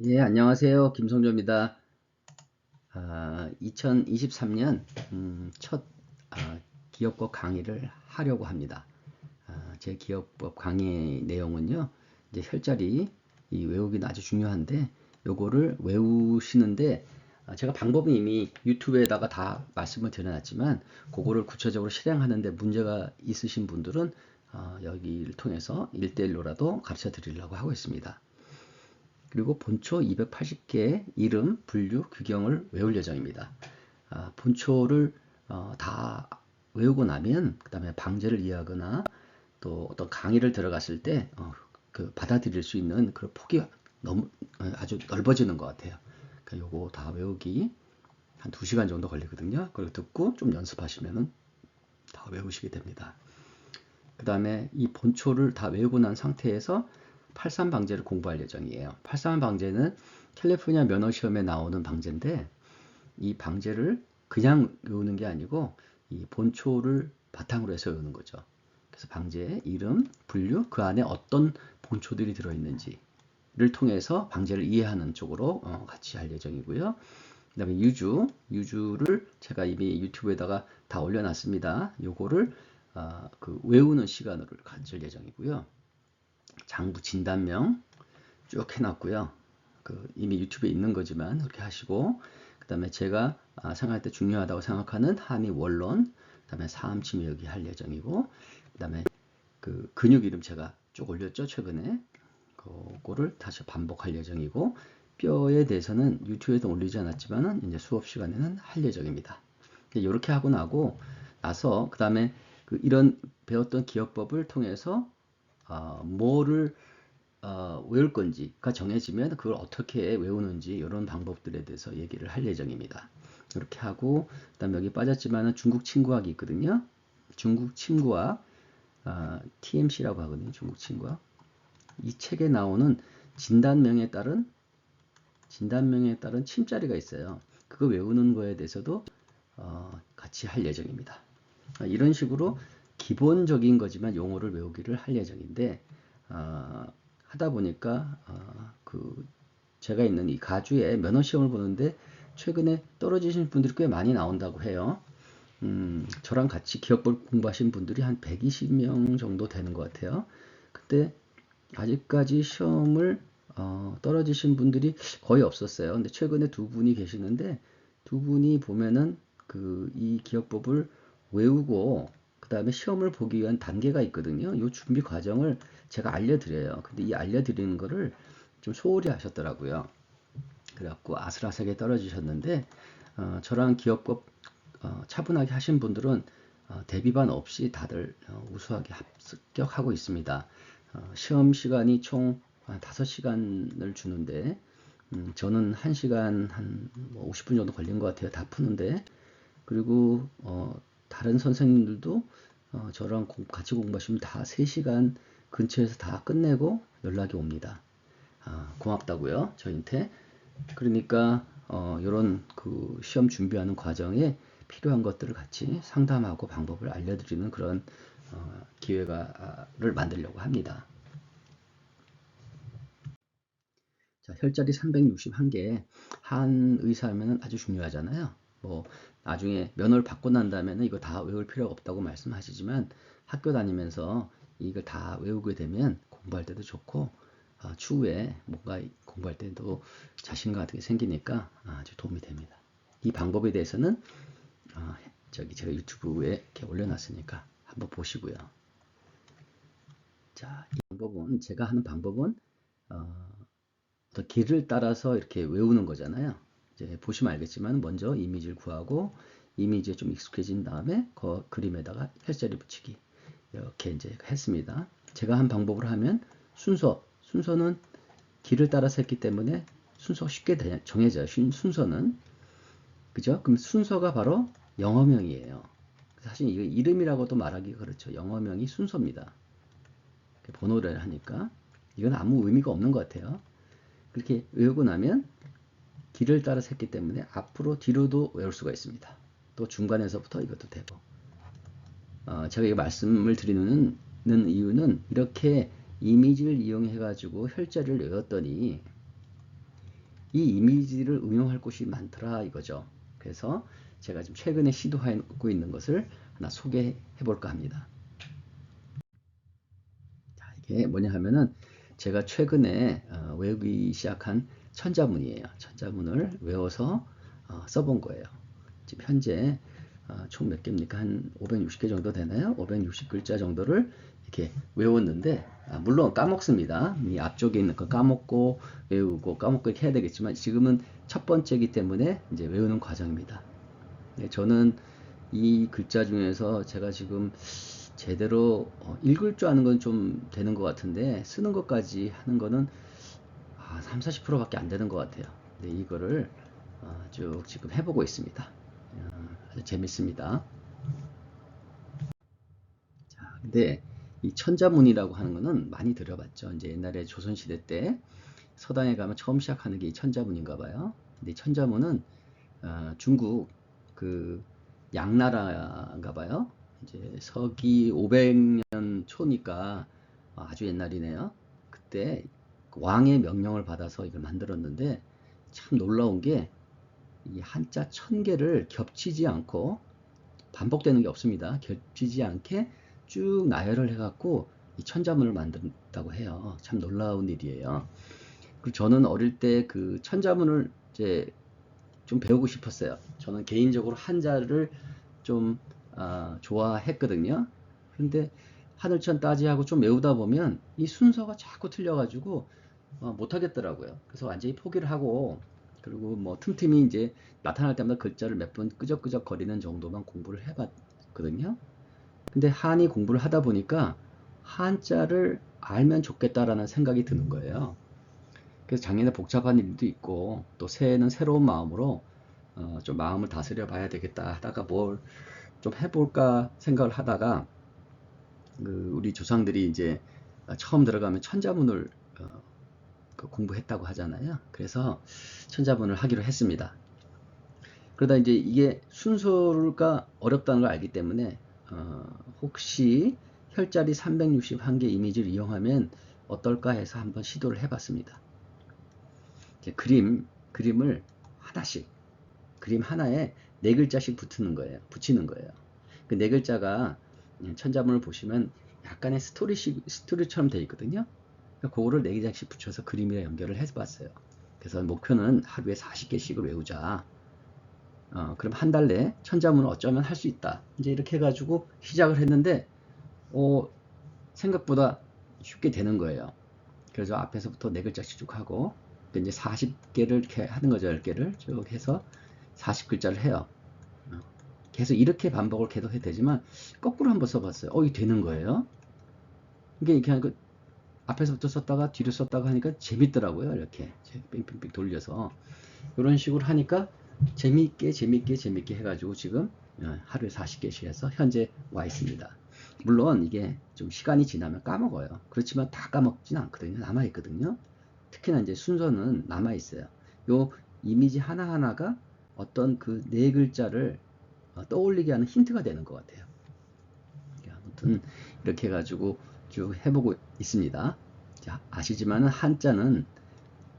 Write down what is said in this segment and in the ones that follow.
예, 안녕하세요. 김성조입니다. 2023년 첫 기업법 강의를 하려고 합니다. 제 기업법 강의 내용은요, 이제 혈자리 이 외우기는 아주 중요한데, 요거를 외우시는데, 제가 방법은 이미 유튜브에다가 다 말씀을 드려놨지만, 그거를 구체적으로 실행하는데 문제가 있으신 분들은 여기를 통해서 1대1로라도 가르쳐 드리려고 하고 있습니다. 그리고 본초 280개의 이름, 분류, 규경을 외울 예정입니다. 본초를 다 외우고 나면 그 다음에 방제를 이해하거나 또 어떤 강의를 들어갔을 때 그 받아들일 수 있는 그런 폭이 너무 아주 넓어지는 것 같아요. 그러니까 요거 다 외우기 한 2시간 정도 걸리거든요. 그리고 듣고 좀 연습하시면 다 외우시게 됩니다. 그 다음에 이 본초를 다 외우고 난 상태에서 83 방제를 공부할 예정이에요. 83 방제는 캘리포니아 면허 시험에 나오는 방제인데 이 방제를 그냥 외우는 게 아니고 이 본초를 바탕으로 해서 외우는 거죠. 그래서 방제의 이름, 분류, 그 안에 어떤 본초들이 들어있는지를 통해서 방제를 이해하는 쪽으로 같이 할 예정이고요. 그 다음에 유주를 제가 이미 유튜브에다가 다 올려놨습니다. 요거를 그 외우는 시간을 가질 예정이고요. 장부 진단명 쭉 해놨고요. 그 이미 유튜브에 있는 거지만 그렇게 하시고, 그 다음에 제가 생각할 때 중요하다고 생각하는 함의 원론, 그 다음에 사함치 외우기 할 예정이고, 그 다음에 그 근육 이름 제가 쭉 올렸죠 최근에. 그거를 다시 반복할 예정이고, 뼈에 대해서는 유튜브에도 올리지 않았지만은 이제 수업 시간에는 할 예정입니다. 이렇게 하고 나서 그 다음에 그 이런 배웠던 기억법을 통해서 뭐를 외울 건지가 정해지면 그걸 어떻게 외우는지 이런 방법들에 대해서 얘기를 할 예정입니다. 이렇게 하고, 그다음 여기 빠졌지만은 중국 친구학이 있거든요. 중국 친구학 TMC라고 하거든요. 중국 친구학. 이 책에 나오는 진단명에 따른 침자리가 있어요. 그거 외우는 거에 대해서도 같이 할 예정입니다. 이런 식으로 기본적인 거지만 용어를 외우기를 할 예정인데, 하다 보니까 그 제가 있는 이 가주에 면허 시험을 보는데 최근에 떨어지신 분들이 꽤 많이 나온다고 해요. 저랑 같이 기업을 공부하신 분들이 한 120명 정도 되는 것 같아요. 근데 아직까지 시험을 떨어지신 분들이 거의 없었어요. 근데 최근에 두 분이 계시는데, 두 분이 보면은 그 이 기억법을 외우고 그 다음에 시험을 보기 위한 단계가 있거든요. 이 준비 과정을 제가 알려드려요. 근데 이 알려드리는 거를 좀 소홀히 하셨더라고요. 그래갖고 아슬아슬하게 떨어지셨는데, 저랑 기업법 차분하게 하신 분들은 대비반 없이 다들 우수하게 합격하고 있습니다. 시험 시간이 총 5시간을 주는데, 저는 1시간 한 50분 정도 걸린 것 같아요. 다 푸는데. 그리고 다른 선생님들도 저랑 같이 공부하시면 다 3시간 근처에서 다 끝내고 연락이 옵니다. 고맙다고요, 저한테. 그러니까 이런 그 시험 준비하는 과정에 필요한 것들을 같이 상담하고 방법을 알려드리는 그런 기회를 만들려고 합니다. 자, 혈자리 361개 한 의사하면 아주 중요하잖아요. 뭐 나중에 면허를 받고 난 다음에는 이거 다 외울 필요가 없다고 말씀하시지만, 학교 다니면서 이걸 다 외우게 되면 공부할 때도 좋고 추후에 뭔가 공부할 때도 자신감 같은 게 생기니까 아주 도움이 됩니다. 이 방법에 대해서는 저기 제가 유튜브에 이렇게 올려놨으니까 한번 보시고요. 자, 이 방법은 제가 하는 방법은 더 길을 따라서 이렇게 외우는 거잖아요. 이제 보시면 알겠지만 먼저 이미지를 구하고 이미지에 좀 익숙해진 다음에 그 그림에다가 헬자리 붙이기 이렇게 이제 했습니다. 제가 한 방법으로 하면 순서는 길을 따라서 했기 때문에 순서가 쉽게 정해져요. 순서는 그죠? 그럼 순서가 바로 영어명이에요. 사실 이거 이름이라고도 말하기가 그렇죠. 영어명이 순서입니다. 번호를 하니까 이건 아무 의미가 없는 것 같아요. 그렇게 외우고 나면 길을 따라서 했기 때문에 앞으로 뒤로도 외울 수가 있습니다. 또 중간에서부터 이것도 되고. 제가 이 말씀을 드리는 이유는 이렇게 이미지를 이용해 가지고 혈자리를 외웠더니 이 이미지를 응용할 곳이 많더라 이거죠. 그래서 제가 지금 최근에 시도하고 있는 것을 하나 소개해 볼까 합니다. 자, 이게 뭐냐 하면은 제가 최근에 외우기 시작한 천자문이에요. 천자문을 외워서 써본 거예요. 지금 현재 총 몇 개입니까? 한 560개 정도 되나요? 560글자 정도를 이렇게 외웠는데 물론 까먹습니다. 이 앞쪽에 있는 거 까먹고 외우고 까먹고 이렇게 해야 되겠지만 지금은 첫 번째이기 때문에 이제 외우는 과정입니다. 네, 저는 이 글자 중에서 제가 지금 제대로 읽을 줄 아는 건 좀 되는 것 같은데 쓰는 것까지 하는 거는 3, 40%밖에 안 되는 것 같아요. 근데 이거를 쭉 지금 해보고 있습니다. 아주 재밌습니다. 자, 근데 이 천자문이라고 하는 거는 많이 들어봤죠. 이제 옛날에 조선시대 때 서당에 가면 처음 시작하는 게 이 천자문인가 봐요. 근데 이 천자문은 중국 그 양나라인가 봐요. 이제 서기 500년 초니까 아주 옛날이네요. 그때 왕의 명령을 받아서 이걸 만들었는데 참 놀라운 게 이 한자 1000개를 겹치지 않고 반복되는 게 없습니다. 겹치지 않게 쭉 나열을 해갖고 이 천자문을 만든다고 해요. 참 놀라운 일이에요. 그리고 저는 어릴 때 그 천자문을 이제 좀 배우고 싶었어요. 저는 개인적으로 한자를 좀 좋아했거든요. 근데 하늘천 따지하고 좀 외우다 보면 이 순서가 자꾸 틀려가지고 못하겠더라고요. 그래서 완전히 포기를 하고 그리고 뭐 틈틈이 이제 나타날 때마다 글자를 몇 번 끄적끄적 거리는 정도만 공부를 해봤거든요. 근데 한이 공부를 하다 보니까 한자를 알면 좋겠다라는 생각이 드는 거예요. 그래서 작년에 복잡한 일도 있고 또 새해는 새로운 마음으로 좀 마음을 다스려 봐야 되겠다 하다가 뭘 좀 해볼까 생각을 하다가 우리 조상들이 이제 처음 들어가면 천자문을 공부했다고 하잖아요. 그래서 천자문을 하기로 했습니다. 그러다 이제 이게 순서가 어렵다는 걸 알기 때문에 혹시 혈자리 361개 이미지를 이용하면 어떨까 해서 한번 시도를 해봤습니다. 이제 그림을 하나씩 그림 하나에 네 글자씩 붙이는 거예요. 그 네 글자가 천자문을 보시면 약간의 스토리처럼 되어 있거든요. 그거를 네 글자씩 붙여서 그림이랑 연결을 해봤어요. 그래서 목표는 하루에 40개씩을 외우자. 그럼 한 달 내에 천자문을 어쩌면 할 수 있다. 이제 이렇게 해가지고 시작을 했는데, 생각보다 쉽게 되는 거예요. 그래서 앞에서부터 네 글자씩 쭉 하고, 이제 40개를 이렇게 하는 거죠. 10개를 쭉 해서 40글자를 해요. 계속 이렇게 반복을 계속 해도 되지만, 거꾸로 한번 써봤어요. 이게 되는 거예요. 이게 이렇게 하니까 앞에서부터 썼다가 뒤로 썼다가 하니까 재밌더라고요. 이렇게 뺑뺑뺑 돌려서. 이런 식으로 하니까 재밌게 해가지고 지금 하루에 40개씩 해서 현재 와 있습니다. 물론 이게 좀 시간이 지나면 까먹어요. 그렇지만 다 까먹진 않거든요. 남아있거든요. 특히나 이제 순서는 남아있어요. 요 이미지 하나하나가 어떤 그 네 글자를 떠올리게 하는 힌트가 되는 것 같아요. 아무튼 이렇게 해가지고 쭉 해보고 있습니다. 자, 아시지만 한자는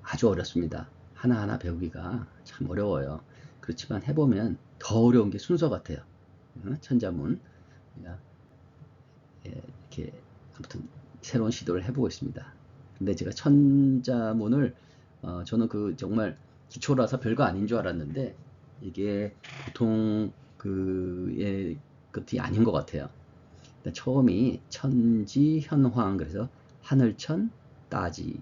아주 어렵습니다. 하나하나 배우기가 참 어려워요. 그렇지만 해보면 더 어려운 게 순서 같아요. 천자문. 이렇게 아무튼 새로운 시도를 해보고 있습니다. 근데 제가 천자문을 저는 그 정말 기초라서 별거 아닌 줄 알았는데 이게 보통 그의 것이 아닌 것 같아요. 처음이 천지 현황 그래서 하늘천 따지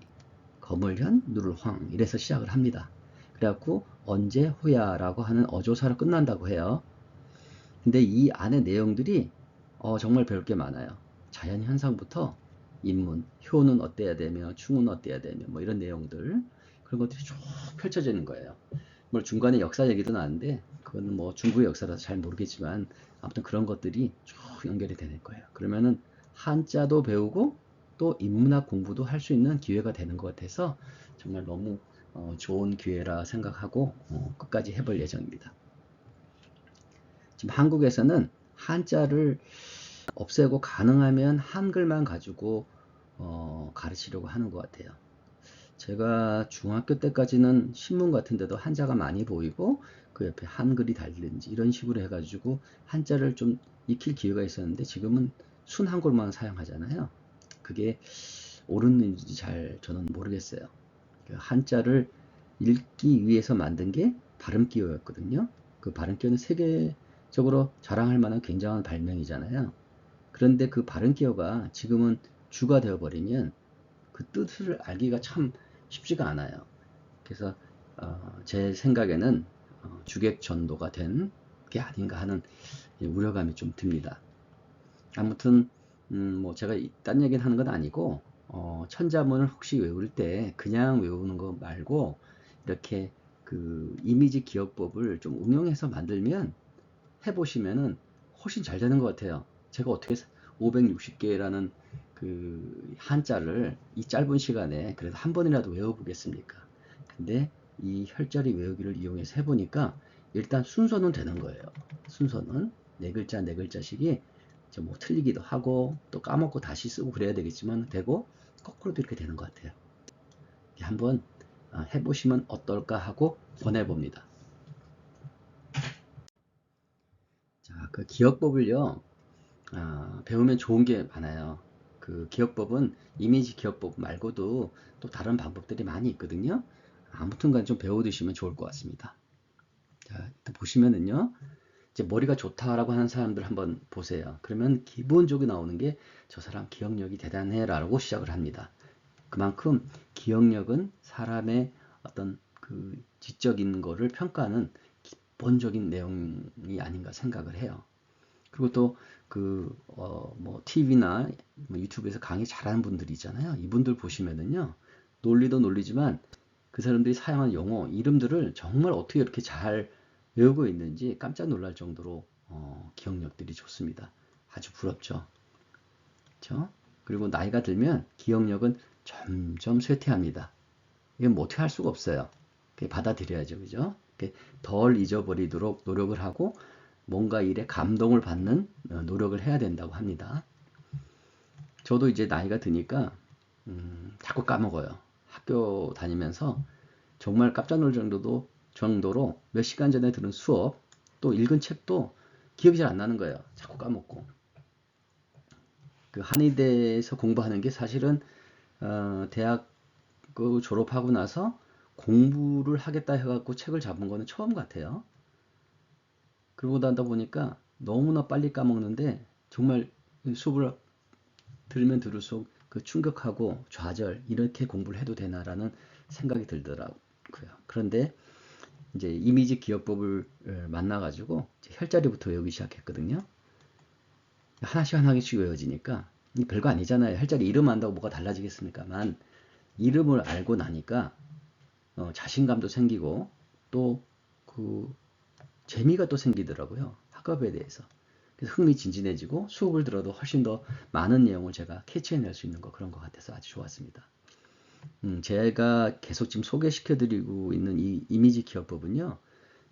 거물현 누를황 이래서 시작을 합니다. 그래갖고 언제 호야라고 하는 어조사로 끝난다고 해요. 근데 이 안에 내용들이 정말 배울 게 많아요. 자연 현상부터 인문, 효는 어때야 되며 충은 어때야 되며 뭐 이런 내용들 그런 것들이 쭉 펼쳐지는 거예요. 뭐 중간에 역사 얘기도 나는데 그거는 뭐 중국의 역사라서 잘 모르겠지만 아무튼 그런 것들이 쭉 연결이 되는 거예요. 그러면은 한자도 배우고 또 인문학 공부도 할 수 있는 기회가 되는 것 같아서 정말 너무 좋은 기회라 생각하고 끝까지 해볼 예정입니다. 지금 한국에서는 한자를 없애고 가능하면 한글만 가지고 가르치려고 하는 것 같아요. 제가 중학교 때까지는 신문 같은 데도 한자가 많이 보이고 그 옆에 한글이 달리든지 이런 식으로 해가지고 한자를 좀 익힐 기회가 있었는데 지금은 순한글만 사용하잖아요. 그게 옳은지 잘 저는 모르겠어요. 그 한자를 읽기 위해서 만든 게 발음기호였거든요. 그 발음기호는 세계적으로 자랑할 만한 굉장한 발명이잖아요. 그런데 그 발음기호가 지금은 주가 되어버리면 그 뜻을 알기가 참 쉽지가 않아요. 그래서 제 생각에는 주객전도가 된 게 아닌가 하는 우려감이 좀 듭니다. 아무튼 뭐 제가 딴 얘기는 하는 건 아니고 천자문을 혹시 외울 때 그냥 외우는 거 말고 이렇게 그 이미지 기억법을 좀 응용해서 만들면 해보시면은 훨씬 잘 되는 것 같아요. 제가 어떻게 560개라는 그 한자를 이 짧은 시간에 그래도 한 번이라도 외워보겠습니까? 근데 이 혈자리 외우기를 이용해서 해보니까 일단 순서는 되는 거예요. 순서는 네 글자 네 글자씩이 뭐 틀리기도 하고 또 까먹고 다시 쓰고 그래야 되겠지만 되고 거꾸로도 이렇게 되는 것 같아요. 한번 해보시면 어떨까 하고 권해봅니다. 자, 그 기억법을요. 배우면 좋은 게 많아요. 그 기억법은 이미지 기억법 말고도 또 다른 방법들이 많이 있거든요. 아무튼간 좀 배워두시면 좋을 것 같습니다. 자, 보시면은요. 이제 머리가 좋다라고 하는 사람들 한번 보세요. 그러면 기본적으로 나오는 게 저 사람 기억력이 대단해라고 시작을 합니다. 그만큼 기억력은 사람의 어떤 그 지적인 거를 평가하는 기본적인 내용이 아닌가 생각을 해요. 그리고 또 그 뭐 TV나 뭐 유튜브에서 강의 잘하는 분들이 있잖아요. 이분들 보시면은요. 논리도 논리지만 그 사람들이 사용한 용어, 이름들을 정말 어떻게 이렇게 잘 외우고 있는지 깜짝 놀랄 정도로 기억력들이 좋습니다. 아주 부럽죠. 그렇죠? 그리고 나이가 들면 기억력은 점점 쇠퇴합니다. 이건 뭐 어떻게 할 수가 없어요. 받아들여야죠. 그죠? 덜 잊어버리도록 노력을 하고 뭔가 일에 감동을 받는 노력을 해야 된다고 합니다. 저도 이제 나이가 드니까 자꾸 까먹어요. 학교 다니면서 정말 깜짝 놀랄 정도로 몇 시간 전에 들은 수업 또 읽은 책도 기억이 잘 안 나는 거예요. 자꾸 까먹고. 그 한의대에서 공부하는 게 사실은 대학 졸업하고 나서 공부를 하겠다 해갖고 책을 잡은 거는 처음 같아요. 그러고 나다 보니까 너무나 빨리 까먹는데 정말 수업을 들으면 들을수록 그 충격하고 좌절 이렇게 공부를 해도 되나라는 생각이 들더라고요. 그런데 이제 이미지 기억법을 만나가지고 혈자리부터 외우기 시작했거든요. 하나씩 하나씩 외워지니까 별거 아니잖아요. 혈자리 이름 안다고 뭐가 달라지겠습니까만 이름을 알고 나니까 자신감도 생기고 또 그 재미가 또 생기더라고요. 학업에 대해서. 그래서 흥미진진해지고 수업을 들어도 훨씬 더 많은 내용을 제가 캐치해낼 수 있는 그런 것 같아서 아주 좋았습니다. 제가 계속 지금 소개시켜드리고 있는 이 이미지 기억법은요.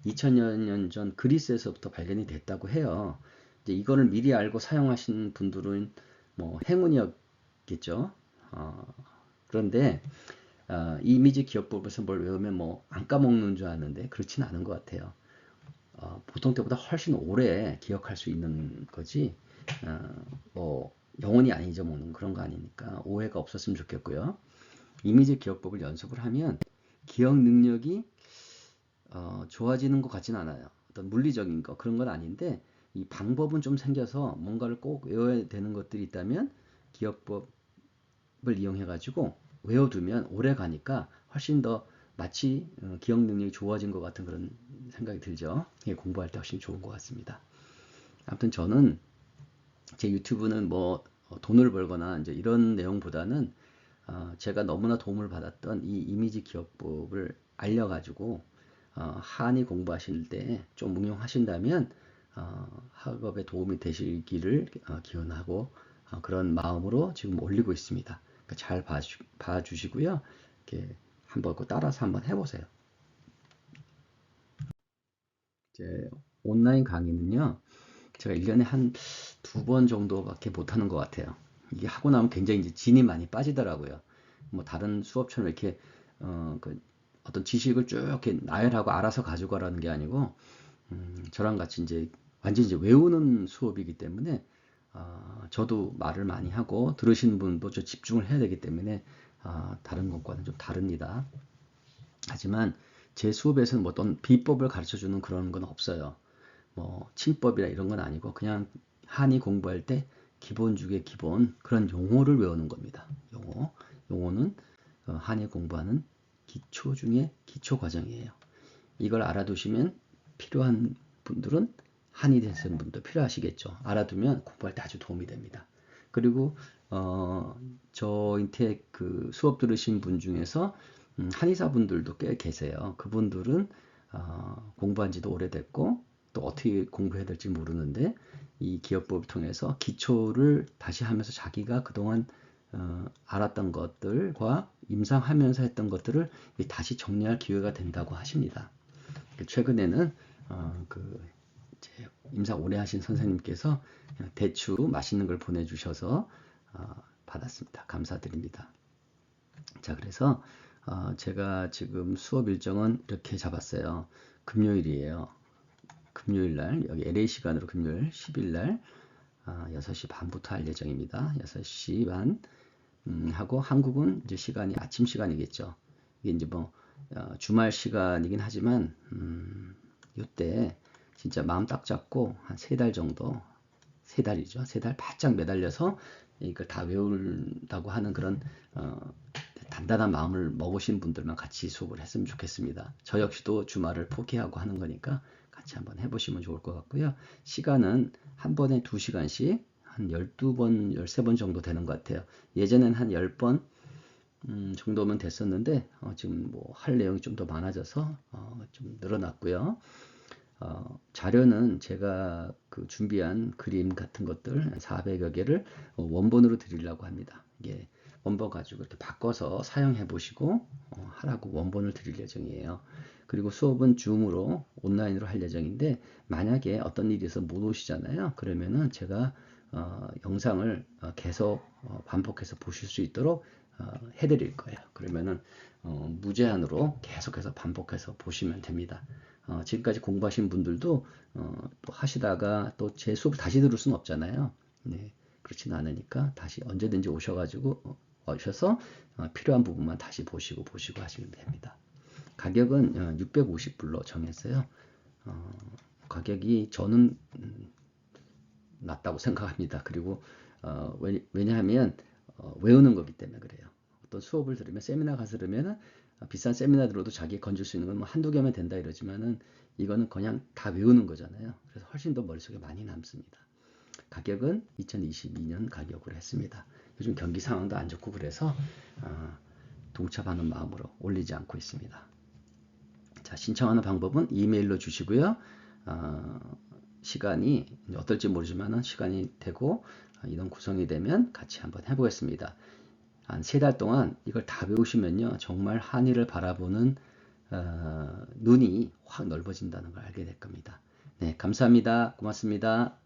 2000년 전 그리스에서부터 발견이 됐다고 해요. 이제 이거를 미리 알고 사용하신 분들은 뭐 행운이었겠죠. 그런데 이미지 기억법에서 뭘 외우면 뭐 안 까먹는 줄 아는데 그렇지는 않은 것 같아요. 보통 때보다 훨씬 오래 기억할 수 있는 거지 뭐 영원히 안 잊어먹는 그런 거 아니니까 오해가 없었으면 좋겠고요. 이미지 기억법을 연습을 하면 기억 능력이 좋아지는 것 같지는 않아요. 어떤 물리적인 거 그런 건 아닌데 이 방법은 좀 생겨서 뭔가를 꼭 외워야 되는 것들이 있다면 기억법을 이용해 가지고 외워두면 오래 가니까 훨씬 더 마치 기억 능력이 좋아진 것 같은 그런 생각이 들죠. 공부할 때 훨씬 좋은 것 같습니다. 아무튼 저는 제 유튜브는 뭐 돈을 벌거나 이제 이런 내용보다는 제가 너무나 도움을 받았던 이 이미지 기억법을 알려가지고 한의 공부하실 때 좀 응용하신다면 학업에 도움이 되시기를 기원하고 그런 마음으로 지금 올리고 있습니다. 그러니까 잘 봐주시고요. 이렇게 한번 따라서 한번 해보세요. 이제 온라인 강의는요. 제가 1년에 한 2번 정도밖에 못하는 것 같아요. 이게 하고 나면 굉장히 이제 진이 많이 빠지더라고요. 뭐 다른 수업처럼 이렇게 어떤 지식을 쭉 이렇게 나열하고 알아서 가져가라는 게 아니고 저랑 같이 이제 완전히 이제 외우는 수업이기 때문에 저도 말을 많이 하고 들으시는 분도 좀 집중을 해야 되기 때문에 다른 것과는 좀 다릅니다. 하지만 제 수업에서는 뭐 어떤 비법을 가르쳐 주는 그런 건 없어요. 뭐 침법이라 이런 건 아니고 그냥 한의 공부할 때 기본 중에 기본 그런 용어를 외우는 겁니다. 용어는 한의 공부하는 기초 중에 기초 과정이에요. 이걸 알아두시면 필요한 분들은 한의 되시는 분도 필요하시겠죠. 알아두면 공부할 때 아주 도움이 됩니다. 그리고 저한테 그 수업 들으신 분 중에서 한의사 분들도 꽤 계세요. 그분들은 공부한 지도 오래됐고 또 어떻게 공부해야 될지 모르는데 이 기억법을 통해서 기초를 다시 하면서 자기가 그동안 알았던 것들과 임상하면서 했던 것들을 다시 정리할 기회가 된다고 하십니다. 최근에는 임상 오래 하신 선생님께서 대추 맛있는 걸 보내주셔서 받았습니다. 감사드립니다. 자, 그래서 제가 지금 수업 일정은 이렇게 잡았어요. 금요일이에요. 금요일날 여기 LA 시간으로 금요일 10일날 6시 반부터 할 예정입니다. 6시 반 하고 한국은 이제 시간이 아침 시간이겠죠. 이게 이제 뭐 주말 시간이긴 하지만 이때 진짜 마음 딱 잡고 한 3달 정도 3달이죠. 3달 바짝 매달려서 이걸 다 외운다고 하는 그런 단단한 마음을 먹으신 분들만 같이 수업을 했으면 좋겠습니다. 저 역시도 주말을 포기하고 하는 거니까 같이 한번 해보시면 좋을 것 같고요. 시간은 한 번에 2시간씩 한 12번, 13번 정도 되는 것 같아요. 예전엔 한 10번 정도면 됐었는데 지금 뭐 할 내용이 좀 더 많아져서 좀 늘어났고요. 자료는 제가 그 준비한 그림 같은 것들 400여 개를 원본으로 드리려고 합니다. 이게 원본 가지고 이렇게 바꿔서 사용해 보시고 하라고 원본을 드릴 예정이에요. 그리고 수업은 줌으로 온라인으로 할 예정인데 만약에 어떤 일이 있어서 못 오시잖아요. 그러면은 제가 영상을 계속 반복해서 보실 수 있도록 해드릴 거예요. 그러면은 무제한으로 계속해서 반복해서 보시면 됩니다. 지금까지 공부하신 분들도 또 하시다가 또 제 수업을 다시 들을 수는 없잖아요. 네, 그렇지는 않으니까 다시 언제든지 오셔서 필요한 부분만 다시 보시고 하시면 됩니다. 가격은 650불로 정했어요. 가격이 저는 낮다고 생각합니다. 그리고 왜냐하면 외우는 거기 때문에 그래요. 어떤 수업을 들으면 세미나 가서 들으면 비싼 세미나 들어도 자기 건질 수 있는 건 뭐 한두 개면 된다 이러지만은 이거는 그냥 다 외우는 거잖아요. 그래서 훨씬 더 머릿속에 많이 남습니다. 가격은 2022년 가격으로 했습니다. 요즘 경기 상황도 안 좋고 그래서 동참하는 마음으로 올리지 않고 있습니다. 자, 신청하는 방법은 이메일로 주시고요. 시간이 어떨지 모르지만 시간이 되고 이런 구성이 되면 같이 한번 해보겠습니다. 한 3달 동안 이걸 다 배우시면요. 정말 한의를 바라보는 눈이 확 넓어진다는 걸 알게 될 겁니다. 네, 감사합니다. 고맙습니다.